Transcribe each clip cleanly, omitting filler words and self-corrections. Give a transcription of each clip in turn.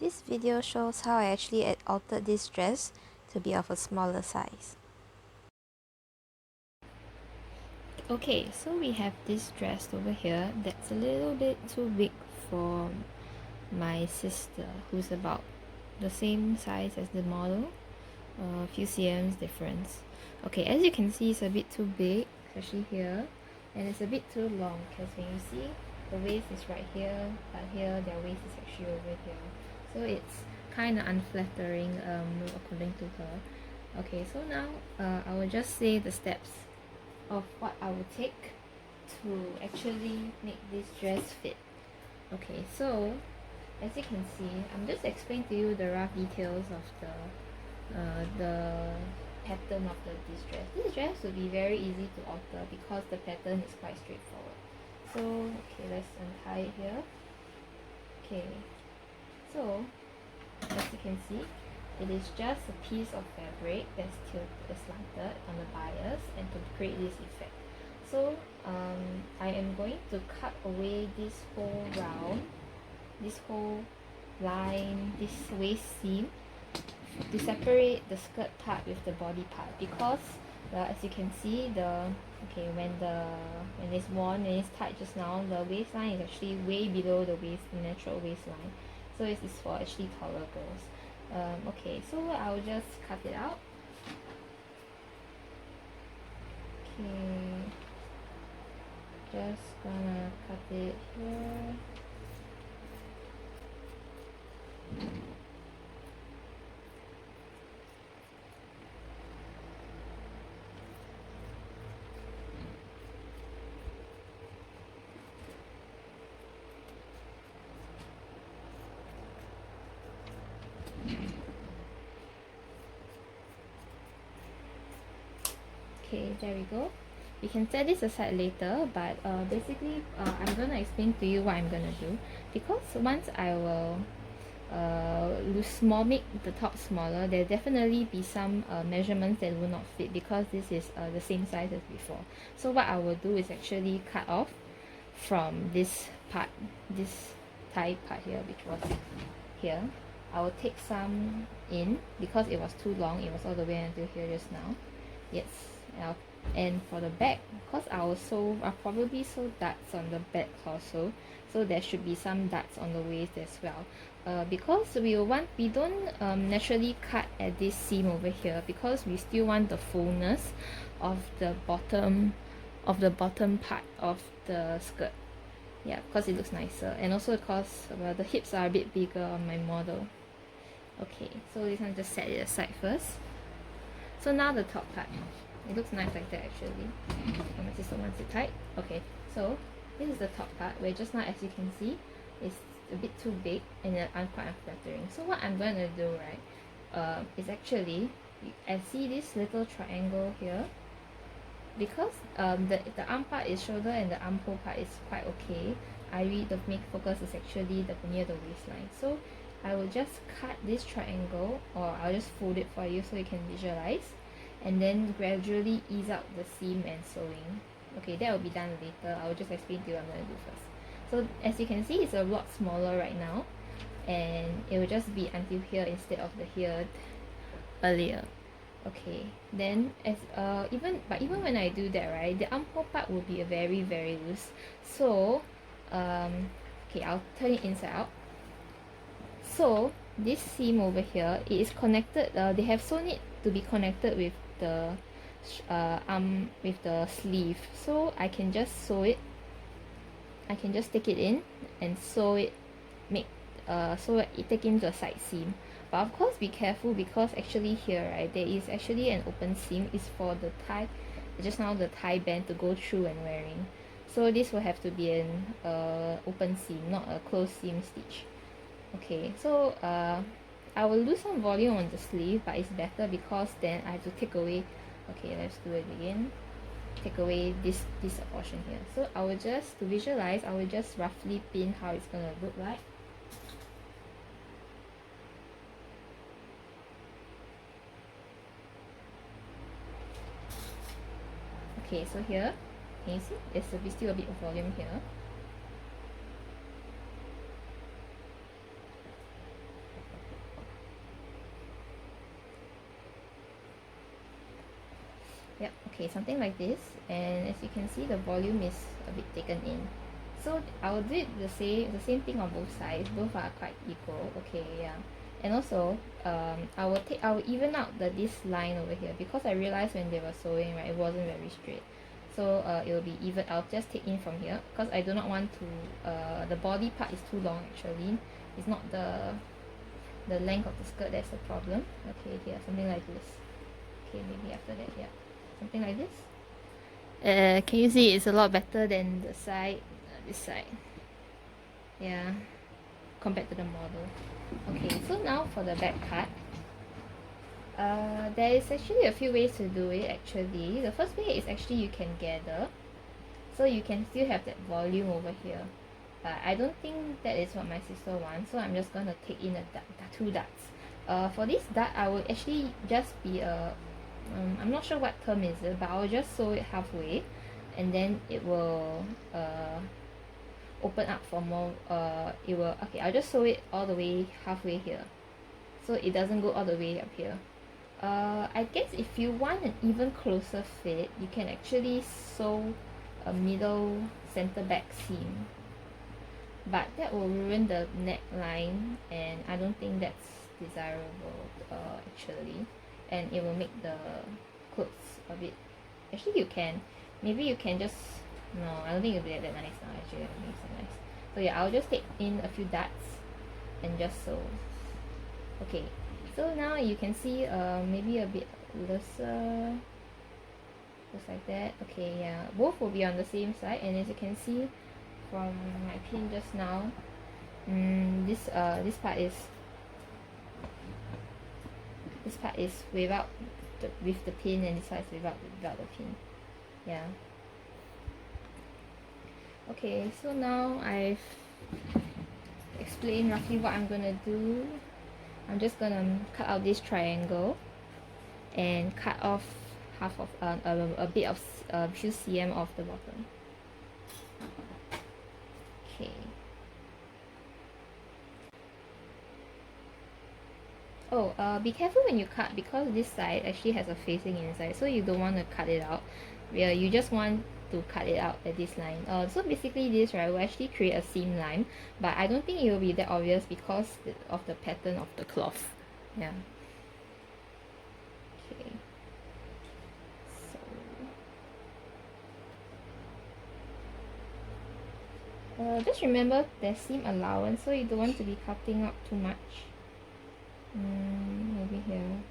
This video shows how I actually altered this dress to be of a smaller size. Okay, so we have this dress over here that's a little bit too big for my sister, who's about the same size as the model, a few cms difference. Okay, as you can see, it's a bit too big, especially here, and it's a bit too long because when you see the waist is right here, but here their waist is actually over here, so it's kind of unflattering according to her. Okay, so now I will just say the steps of what I will take to actually make this dress fit. Okay, so as you can see, I'm just explaining to you the rough details of the pattern of this dress. This dress will be very easy to alter because the pattern is quite straightforward. So okay, let's untie it here. Okay, so as you can see, it is just a piece of fabric that's slanted on the bias and to create this effect. So I am going to cut away this whole round, this whole line, this waist seam, to separate the skirt part with the body part, because as you can see, when it's worn and it's tight just now, the waistline is actually way below the natural waistline, so it's for actually taller girls. Okay, so I'll just cut it out. Okay, just gonna cut it here. Okay, there we go. We can set this aside later, but basically I'm gonna explain to you what I'm gonna do, because once I will make the top smaller, there'll definitely be some measurements that will not fit because this is the same size as before. So what I will do is actually cut off from this part, this thigh part here, which was here. I will take some in because it was too long, it was all the way until here just now. Yes. And for the back, because I'll probably sew darts on the back also, so there should be some darts on the waist as well. Because we don't naturally cut at this seam over here, because we still want the fullness of the bottom part of the skirt. Yeah, because it looks nicer, and also because the hips are a bit bigger on my model. Okay, so this one, just set it aside first. So now the top part. It looks nice like that actually. My sister wants it tight. Okay, so this is the top part where just now, as you can see, it's a bit too big and quite unflattering. So what I'm going to do, right, is actually, I see this little triangle here, because the arm part is shoulder and the armhole part is quite okay. The main focus is actually near the waistline. So I will just cut this triangle, or I'll just fold it for you so you can visualize, and then gradually ease out the seam and sewing. Okay, that will be done later. I will just explain to you what I'm going to do first. So as you can see, it's a lot smaller right now, and it will just be until here instead of the here earlier. Okay, then even when I do that, right, the armhole part will be a very loose. So okay, I'll turn it inside out. So this seam over here, it is connected, they have sewn it to be connected with the with the sleeve, so I can just sew it. I can just take it in and sew it, take into a side seam. But of course be careful, because actually here, right, there is actually an open seam. It's for the tie, just now the tie band to go through when wearing. So this will have to be an open seam, not a closed seam stitch. Okay, so I will lose some volume on the sleeve, but it's better because then I have to take away. Okay, let's do it again. Take away this portion here. So I will just, to visualize, I will just roughly pin how it's gonna look like. Okay, so here, can you see? There's still a bit of volume here. Okay, something like this, and as you can see the volume is a bit taken in. So I will do it the same thing on both sides. Both are quite equal. Okay, yeah. And also, I will even out this line over here because I realized when they were sewing, right, it wasn't very straight. So it will be even. I'll just take in from here because I do not want to. The body part is too long actually. It's not the length of the skirt that's the problem. Okay, here something like this. Okay, maybe after that, yeah, something like this. Can you see it's a lot better than the side, this side, yeah, compared to the model. Okay, so now for the back part, there is actually a few ways to do it actually. The first way is actually you can gather, so you can still have that volume over here, but I don't think that is what my sister wants, so I'm just gonna take in two darts. For this dart I will actually just be I'm not sure what term is it, but I'll just sew it halfway and then it will open up for more. It will, okay, I'll just sew it all the way halfway here so it doesn't go all the way up here. I guess if you want an even closer fit, you can actually sew a middle center back seam, but that will ruin the neckline and I don't think that's desirable actually, and it will make the clothes a bit. Actually you can, maybe you can just, no, I don't think it'll be that nice now actually. I don't think it's that nice. So yeah, I'll just take in a few darts and just sew. Okay, so now you can see maybe a bit looser, just like that. Okay, yeah, both will be on the same side, and as you can see from my pin just now, this part is without with the pin, and this part is without the pin. Yeah. Okay, so now I've explained roughly what I'm gonna do. I'm just gonna cut out this triangle and cut off half of a bit of few cm off the bottom. Okay. Oh, be careful when you cut because this side actually has a facing inside, so you don't want to cut it out. Yeah, you just want to cut it out at this line. So basically this, right, will actually create a seam line, but I don't think it will be that obvious because of the pattern of the cloth. Yeah. Okay. So just remember there's seam allowance, so you don't want to be cutting up too much. Maybe here.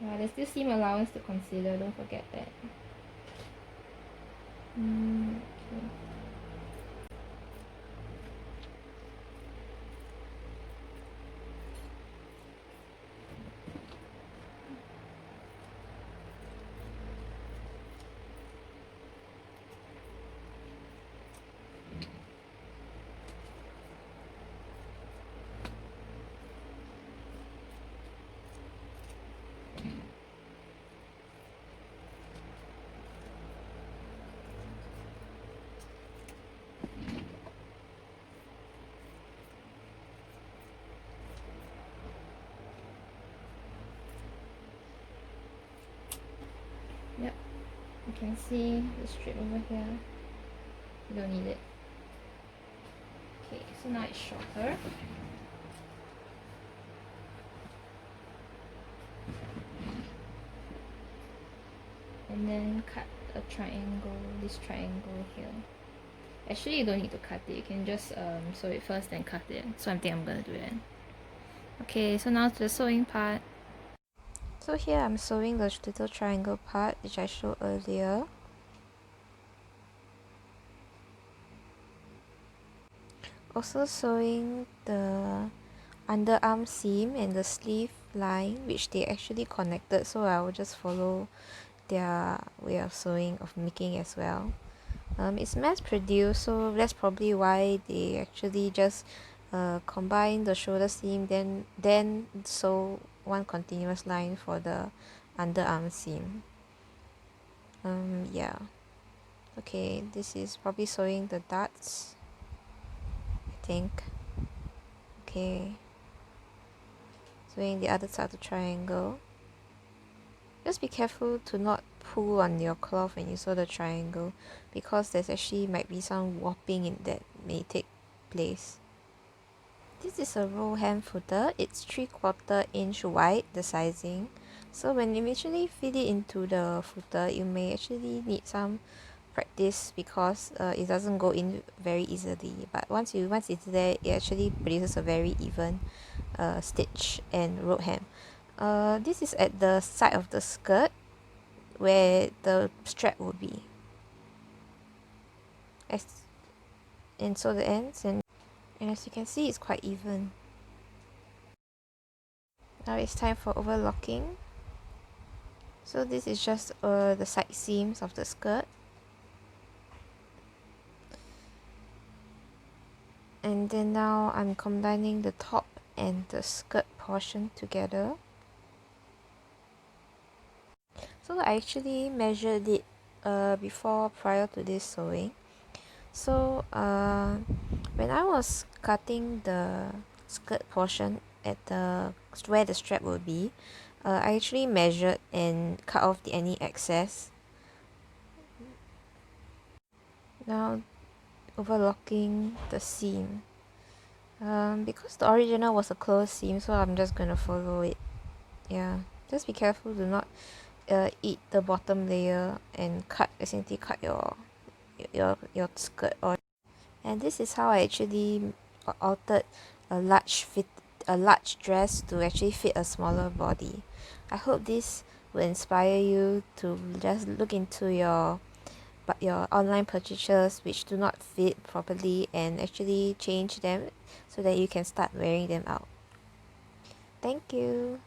Yeah, there's still seam allowance to consider, don't forget that. Okay. Yep, you can see the strip over here. You don't need it. Okay, so now it's shorter. And then cut a triangle, this triangle here. Actually, you don't need to cut it. You can just sew it first, then cut it. So I think I'm gonna do that. Okay, so now to the sewing part. So here I'm sewing the little triangle part, which I showed earlier. Also sewing the underarm seam and the sleeve line, which they actually connected, so I will just follow their way of sewing, of making as well. It's mass produced, so that's probably why they actually just combine the shoulder seam, then sew one continuous line for the underarm seam. Yeah. Okay, this is probably sewing the darts, I think. Okay. Sewing the other side of the triangle. Just be careful to not pull on your cloth when you sew the triangle, because there's actually might be some warping in that may take place. This is a roll hem footer. It's 3/4 inch wide, the sizing. So when you initially fit it into the footer, you may actually need some practice because it doesn't go in very easily. But once it's there, it actually produces a very even stitch and roll hem. This is at the side of the skirt where the strap will be. As and so the ends, and as you can see, it's quite even. Now it's time for overlocking. So this is just the side seams of the skirt. And then now I'm combining the top and the skirt portion together. So I actually measured it before prior to this sewing. So when I was cutting the skirt portion at the where the strap will be, I actually measured and cut off any excess. Now overlocking the seam. Because the original was a closed seam, so I'm just gonna follow it. Yeah, just be careful to not eat the bottom layer and accidentally cut your skirt. Or and this is how I actually altered a large dress to actually fit a smaller body. I hope this will inspire you to just look into your online purchases which do not fit properly and actually change them so that you can start wearing them out. Thank you.